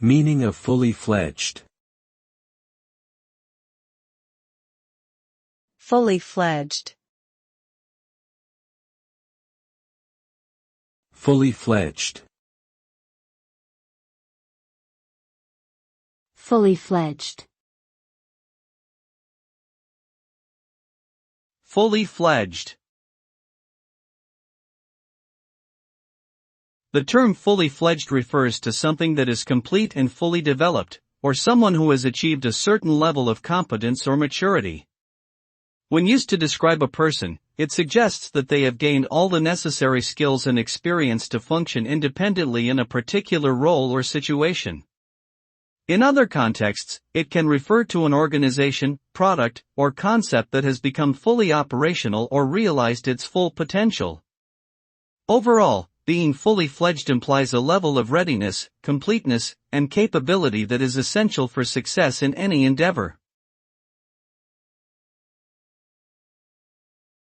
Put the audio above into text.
Meaning of fully fledged. Fully fledged. Fully fledged. Fully fledged. Fully fledged. The term fully fledged refers to something that is complete and fully developed, or someone who has achieved a certain level of competence or maturity. When used to describe a person, it suggests that they have gained all the necessary skills and experience to function independently in a particular role or situation. In other contexts, it can refer to an organization, product, or concept that has become fully operational or realized its full potential. Overall, being fully fledged implies a level of readiness, completeness, and capability that is essential for success in any endeavor.